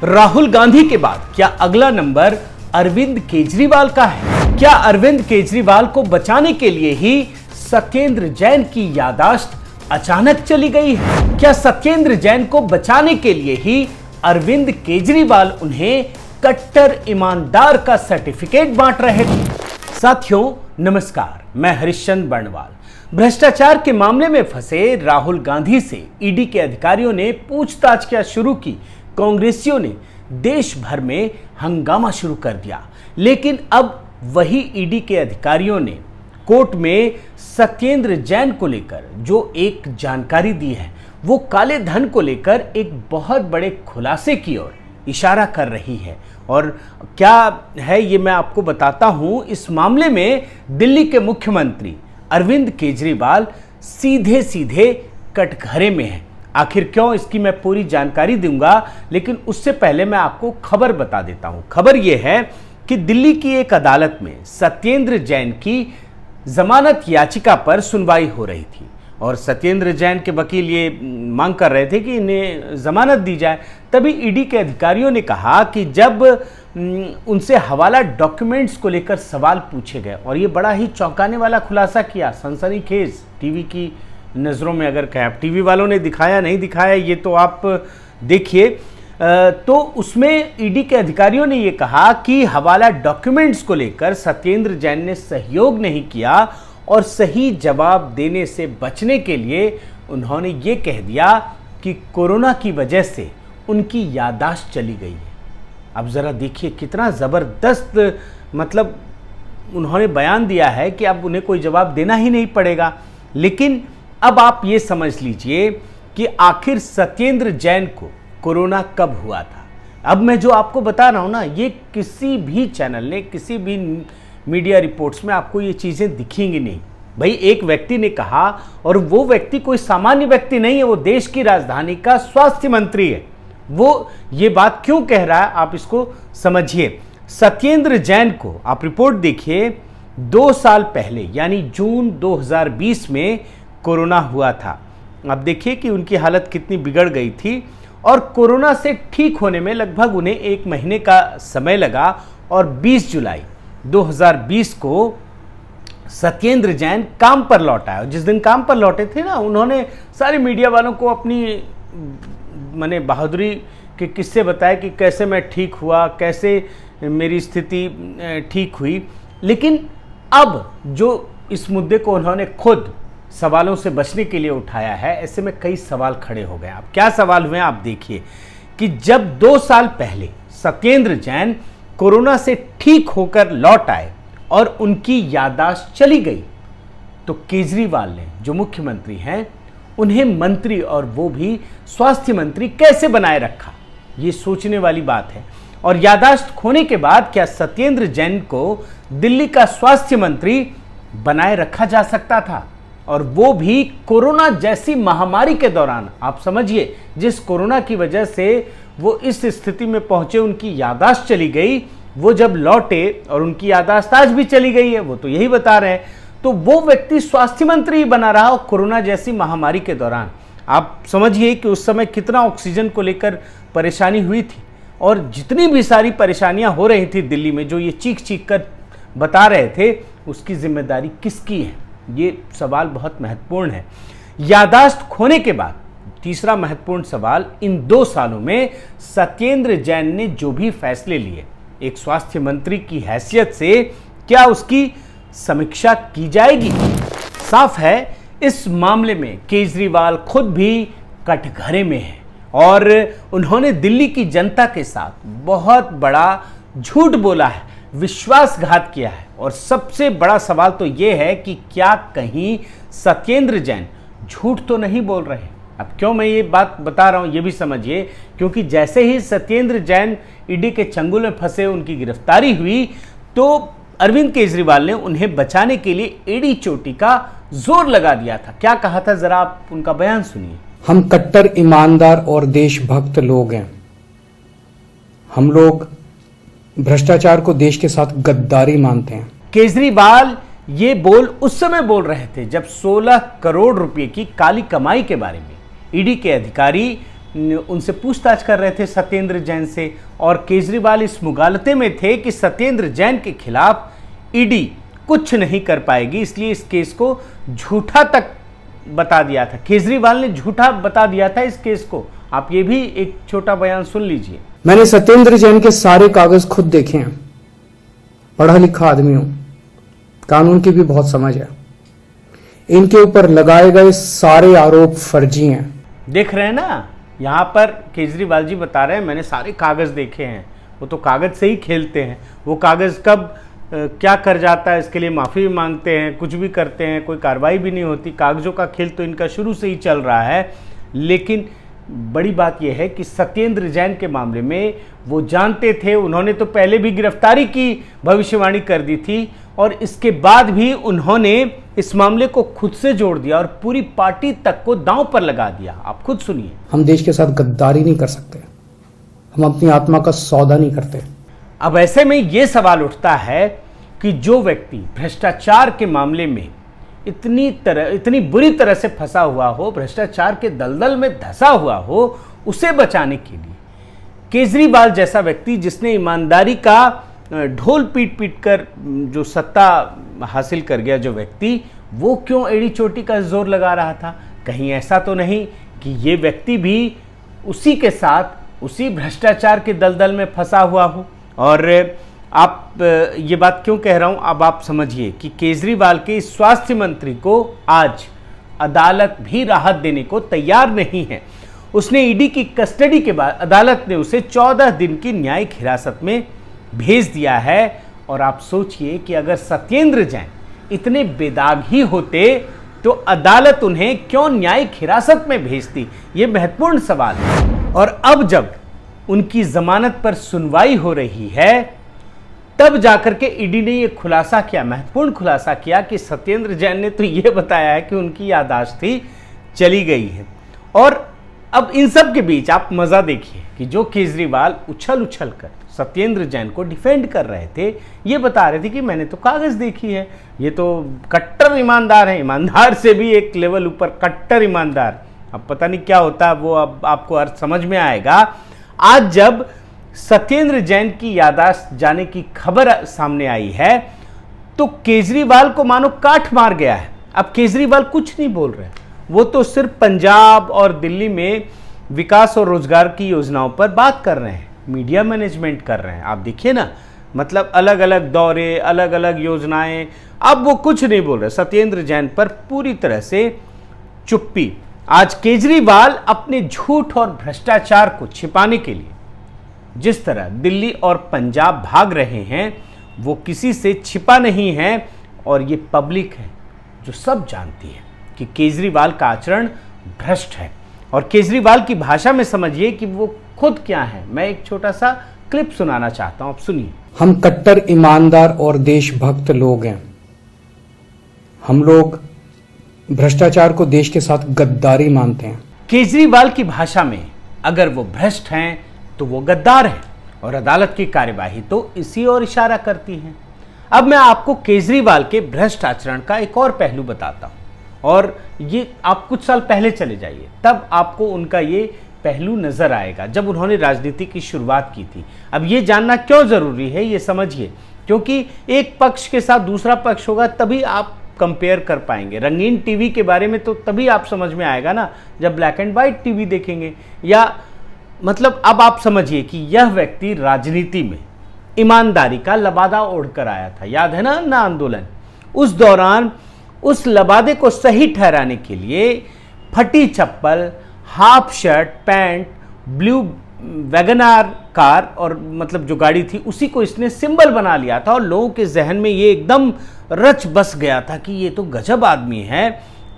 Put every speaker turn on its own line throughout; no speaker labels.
राहुल गांधी के बाद क्या अगला नंबर अरविंद केजरीवाल का है? क्या अरविंद केजरीवाल को बचाने के लिए ही सत्येंद्र जैन की याददाश्त अचानक चली गई है? क्या सत्येंद्र जैन को बचाने के लिए ही अरविंद केजरीवाल उन्हें कट्टर ईमानदार का सर्टिफिकेट बांट रहे थे? साथियों नमस्कार, मैं हरिश्चंद्र बर्णवाल। भ्रष्टाचार के मामले में फंसे राहुल गांधी से ईडी के अधिकारियों ने पूछताछ क्या शुरू की। कांग्रेसियों ने देश भर में हंगामा शुरू कर दिया, लेकिन अब वही ईडी के अधिकारियों ने कोर्ट में सत्येंद्र जैन को लेकर जो एक जानकारी दी है, वो काले धन को लेकर एक बहुत बड़े खुलासे की ओर इशारा कर रही है। और क्या है ये मैं आपको बताता हूं। इस मामले में दिल्ली के मुख्यमंत्री अरविंद केजरीवाल सीधे सीधे कटघरे में हैं। आखिर क्यों, इसकी मैं पूरी जानकारी दूंगा, लेकिन उससे पहले मैं आपको खबर बता देता हूं। खबर यह है कि दिल्ली की एक अदालत में सत्येंद्र जैन की जमानत याचिका पर सुनवाई हो रही थी और सत्येंद्र जैन के वकील ये मांग कर रहे थे कि इन्हें जमानत दी जाए। तभी ईडी के अधिकारियों ने कहा कि जब उनसे हवाला डॉक्यूमेंट्स को लेकर सवाल पूछे गए, और ये बड़ा ही चौंकाने वाला खुलासा किया, सनसनीखेज टीवी की नज़रों में अगर कहें, टीवी वालों ने दिखाया नहीं दिखाया ये तो आप देखिए, तो उसमें ईडी के अधिकारियों ने ये कहा कि हवाला डॉक्यूमेंट्स को लेकर सत्येंद्र जैन ने सहयोग नहीं किया और सही जवाब देने से बचने के लिए उन्होंने ये कह दिया कि कोरोना की वजह से उनकी याददाश्त चली गई है। अब ज़रा देखिए कितना ज़बरदस्त, मतलब उन्होंने बयान दिया है कि अब उन्हें कोई जवाब देना ही नहीं पड़ेगा। लेकिन अब आप ये समझ लीजिए कि आखिर सत्येंद्र जैन को कोरोना कब हुआ था। अब मैं जो आपको बता रहा हूँ ना, ये किसी भी चैनल ने, किसी भी मीडिया रिपोर्ट्स में आपको ये चीज़ें दिखेंगी नहीं। भाई एक व्यक्ति ने कहा, और वो व्यक्ति कोई सामान्य व्यक्ति नहीं है, वो देश की राजधानी का स्वास्थ्य मंत्री है। वो ये बात क्यों कह रहा है आप इसको समझिए। सत्येंद्र जैन को आप रिपोर्ट देखिए, 2 साल पहले यानी जून 2020 में कोरोना हुआ था। अब देखिए कि उनकी हालत कितनी बिगड़ गई थी और कोरोना से ठीक होने में लगभग उन्हें 1 महीने का समय लगा। और 20 जुलाई 2020 को सत्येंद्र जैन काम पर लौट आए। जिस दिन काम पर लौटे थे ना, उन्होंने सारे मीडिया वालों को अपनी माने बहादुरी के किस्से बताए कि कैसे मैं ठीक हुआ, कैसे मेरी स्थिति ठीक हुई। लेकिन अब जो इस मुद्दे को उन्होंने खुद सवालों से बचने के लिए उठाया है, ऐसे में कई सवाल खड़े हो गए। अब क्या सवाल हुए आप देखिए कि जब 2 साल पहले सत्येंद्र जैन कोरोना से ठीक होकर लौट आए और उनकी याददाश्त चली गई, तो केजरीवाल ने, जो मुख्यमंत्री हैं, उन्हें मंत्री और वो भी स्वास्थ्य मंत्री कैसे बनाए रखा, ये सोचने वाली बात है। और याददाश्त खोने के बाद क्या सत्येंद्र जैन को दिल्ली का स्वास्थ्य मंत्री बनाए रखा जा सकता था, और वो भी कोरोना जैसी महामारी के दौरान। आप समझिए, जिस कोरोना की वजह से वो इस स्थिति में पहुंचे, उनकी याददाश्त चली गई, वो जब लौटे और उनकी याददाश्त आज भी चली गई है, वो तो यही बता रहे हैं। तो वो व्यक्ति स्वास्थ्य मंत्री बना रहा और कोरोना जैसी महामारी के दौरान। आप समझिए कि उस समय कितना ऑक्सीजन को लेकर परेशानी हुई थी, और जितनी भी सारी परेशानियां हो रही थी दिल्ली में, जो ये चीख चीख कर बता रहे थे, उसकी जिम्मेदारी किसकी है, ये सवाल बहुत महत्वपूर्ण है। याददाश्त खोने के बाद तीसरा महत्वपूर्ण सवाल, इन 2 सालों में सत्येंद्र जैन ने जो भी फैसले लिए, एक स्वास्थ्य मंत्री की हैसियत से क्या उसकी समीक्षा की जाएगी? साफ है, इस मामले में केजरीवाल खुद भी कटघरे में है और उन्होंने दिल्ली की जनता के साथ बहुत बड़ा झूठ बोला है, विश्वासघात किया है। और सबसे बड़ा सवाल तो यह है कि क्या कहीं सत्येंद्र जैन झूठ तो नहीं बोल रहे। अब क्यों मैं ये बात बता रहा हूं ये भी समझिए, क्योंकि जैसे ही सत्येंद्र जैन ईडी के चंगुल में फंसे, उनकी गिरफ्तारी हुई, तो अरविंद केजरीवाल ने उन्हें बचाने के लिए एड़ी चोटी का जोर लगा दिया था। क्या कहा था, जरा आप उनका बयान सुनिए।
हम कट्टर ईमानदार और देशभक्त लोग हैं। हम लोग भ्रष्टाचार को देश के साथ गद्दारी मानते हैं।
केजरीवाल ये बोल उस समय बोल रहे थे जब 16 करोड़ रुपए की काली कमाई के बारे में ईडी के अधिकारी उनसे पूछताछ कर रहे थे सत्येंद्र जैन से, और केजरीवाल इस मुगालते में थे कि सत्येंद्र जैन के खिलाफ ईडी कुछ नहीं कर पाएगी, इसलिए इस केस को झूठा तक बता दिया था। केजरीवाल ने झूठा बता दिया था इस केस को। आप ये भी एक छोटा बयान सुन लीजिए।
मैंने सत्येंद्र जैन के सारे कागज खुद देखे हैं, पढ़ा लिखा आदमी हूं, कानून की भी बहुत समझ है। इनके ऊपर लगाए गए सारे आरोप फर्जी हैं।
देख रहे हैं ना, यहाँ पर केजरीवाल जी बता रहे हैं मैंने सारे कागज देखे हैं। वो तो कागज से ही खेलते हैं, वो कागज कब क्या कर जाता है इसके लिए माफ़ी भी मांगते हैं, कुछ भी करते हैं, कोई कार्रवाई भी नहीं होती। कागजों का खेल तो इनका शुरू से ही चल रहा है। लेकिन बड़ी बात यह है कि सत्येंद्र जैन के मामले में वो जानते थे, उन्होंने तो पहले भी गिरफ्तारी की भविष्यवाणी कर दी थी, और इसके बाद भी उन्होंने इस मामले को खुद से जोड़ दिया और पूरी पार्टी तक को दांव पर लगा दिया। आप खुद सुनिए।
हम देश के साथ गद्दारी नहीं कर सकते, हम अपनी आत्मा का सौदा नहीं करते।
अब ऐसे में यह सवाल उठता है कि जो व्यक्ति भ्रष्टाचार के मामले में इतनी बुरी तरह से फंसा हुआ हो, भ्रष्टाचार के दलदल में धंसा हुआ हो, उसे बचाने के लिए केजरीवाल जैसा व्यक्ति, जिसने ईमानदारी का ढोल पीट पीट कर जो सत्ता हासिल कर गया जो व्यक्ति, वो क्यों एड़ी चोटी का जोर लगा रहा था? कहीं ऐसा तो नहीं कि ये व्यक्ति भी उसी के साथ उसी भ्रष्टाचार के दलदल में फंसा हुआ हो? और आप ये बात क्यों कह रहा हूं, अब आप समझिए कि केजरीवाल के स्वास्थ्य मंत्री को आज अदालत भी राहत देने को तैयार नहीं है। उसने ईडी की कस्टडी के बाद अदालत ने उसे 14 दिन की न्यायिक हिरासत में भेज दिया है। और आप सोचिए कि अगर सत्येंद्र जैन इतने बेदाग ही होते तो अदालत उन्हें क्यों न्यायिक हिरासत में भेजती? ये महत्वपूर्ण सवाल है। और अब जब उनकी जमानत पर सुनवाई हो रही है, तब जाकर के ईडी ने यह खुलासा किया, महत्वपूर्ण खुलासा किया कि सत्येंद्र जैन ने तो यह बताया है कि उनकी याददाश्त थी चली गई है। और अब इन सब के बीच आप मजा देखिए कि जो केजरीवाल उछल उछल कर सत्येंद्र जैन को डिफेंड कर रहे थे, ये बता रहे थे कि मैंने तो कागज देखी है, ये तो कट्टर ईमानदार है, ईमानदार से भी एक लेवल ऊपर कट्टर ईमानदार। अब पता नहीं क्या होता है वो, अब आपको अर्थ समझ में आएगा। आज जब सत्येंद्र जैन की याददाश्त जाने की खबर सामने आई है तो केजरीवाल को मानो काठ मार गया है। अब केजरीवाल कुछ नहीं बोल रहे, वो तो सिर्फ पंजाब और दिल्ली में विकास और रोजगार की योजनाओं पर बात कर रहे हैं, मीडिया मैनेजमेंट कर रहे हैं। आप देखिए ना, मतलब अलग अलग दौरे, अलग अलग योजनाएं, अब वो कुछ नहीं बोल रहे। सत्येंद्र जैन पर पूरी तरह से चुप्पी। आज केजरीवाल अपने झूठ और भ्रष्टाचार को छिपाने के लिए जिस तरह दिल्ली और पंजाब भाग रहे हैं, वो किसी से छिपा नहीं है। और ये पब्लिक है जो सब जानती है कि केजरीवाल का आचरण भ्रष्ट है। और केजरीवाल की भाषा में समझिए कि वो खुद क्या है। मैं एक छोटा सा क्लिप सुनाना चाहता हूं, आप सुनिए।
हम कट्टर ईमानदार और देशभक्त लोग हैं। हम लोग भ्रष्टाचार को देश के साथ गद्दारी मानते हैं।
केजरीवाल की भाषा में अगर वो भ्रष्ट हैं तो वो गद्दार हैं, और अदालत की कार्यवाही तो इसी ओर इशारा करती है। अब मैं आपको केजरीवाल के भ्रष्ट आचरण का एक और पहलू बताता हूं, और ये आप कुछ साल पहले चले जाइए, तब आपको उनका ये पहलू नजर आएगा जब उन्होंने राजनीति की शुरुआत की थी। अब ये जानना क्यों जरूरी है ये समझिए, क्योंकि एक पक्ष के साथ दूसरा पक्ष होगा तभी आप कंपेयर कर पाएंगे। रंगीन टीवी के बारे में तो तभी आप समझ में आएगा ना जब ब्लैक एंड व्हाइट टीवी देखेंगे। या मतलब अब आप समझिए कि यह व्यक्ति राजनीति में ईमानदारी का लबादा ओढ़कर आया था। याद है ना अन्ना आंदोलन? उस दौरान उस लबादे को सही ठहराने के लिए फटी चप्पल, half shirt, pant, blue WagonR car और मतलब जो गाड़ी थी उसी को इसने सिंबल बना लिया था। और लोगों के जहन में ये एकदम रच बस गया था कि ये तो गजब आदमी है।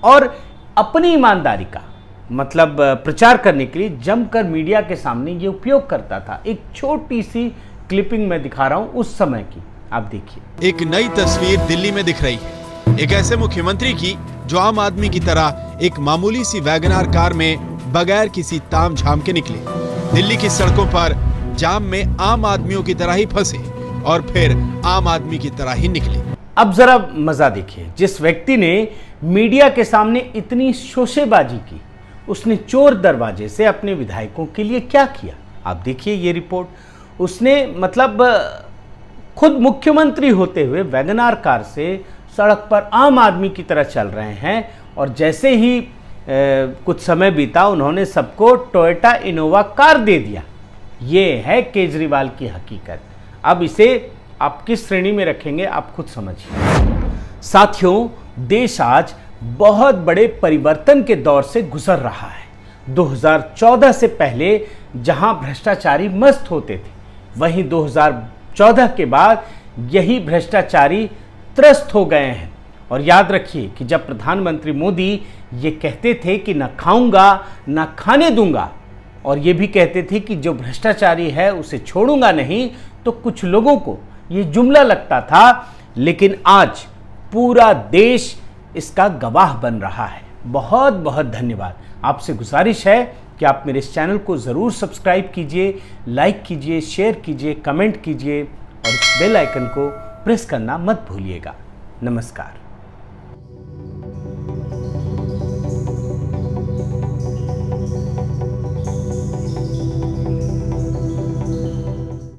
और अपनी ईमानदारी का मतलब प्रचार करने के लिए जमकर मीडिया के सामने ये उपयोग करता था। एक छोटी सी क्लिपिंग मैं दिखा रहा हूं उस समय की, आप देखिए।
एक नई तस्वीर दिल्ली में दिख रही है, एक ऐसे मुख्यमंत्री की जो आम आदमी की तरह एक मामूली सी वैगनार कार में बगैर किसी ताम झाम के निकले, दिल्ली की सड़कों पर जाम में आम आदमियों की तरह ही फंसे और फिर आम आदमी की तरह ही निकले।
अब जरा मजा देखिए, जिस व्यक्ति ने मीडिया के सामने इतनी शोशेबाजी की उसने चोर दरवाजे से अपने विधायकों के लिए क्या किया। आप देखिए ये रिपोर्ट। उसने मतलब खुद मुख्यमंत्री होते हुए वैगनआर कार से सड़क पर आम आदमी की तरह चल रहे हैं, और जैसे ही कुछ समय बीता उन्होंने सबको टोयोटा इनोवा कार दे दिया। ये है केजरीवाल की हकीकत। अब इसे आप किस श्रेणी में रखेंगे आप खुद समझिए। साथियों, देश आज बहुत बड़े परिवर्तन के दौर से गुजर रहा है। 2014 से पहले जहां भ्रष्टाचारी मस्त होते थे, वहीं 2014 के बाद यही भ्रष्टाचारी त्रस्त हो गए हैं। और याद रखिए कि जब प्रधानमंत्री मोदी ये कहते थे कि न खाऊंगा न खाने दूंगा, और ये भी कहते थे कि जो भ्रष्टाचारी है उसे छोड़ूंगा नहीं, तो कुछ लोगों को ये जुमला लगता था, लेकिन आज पूरा देश इसका गवाह बन रहा है। बहुत बहुत धन्यवाद। आपसे गुजारिश है कि आप मेरे इस चैनल को ज़रूर सब्सक्राइब कीजिए, लाइक कीजिए, शेयर कीजिए, कमेंट कीजिए और इस बेल आइकन को प्रेस करना मत भूलिएगा। नमस्कार।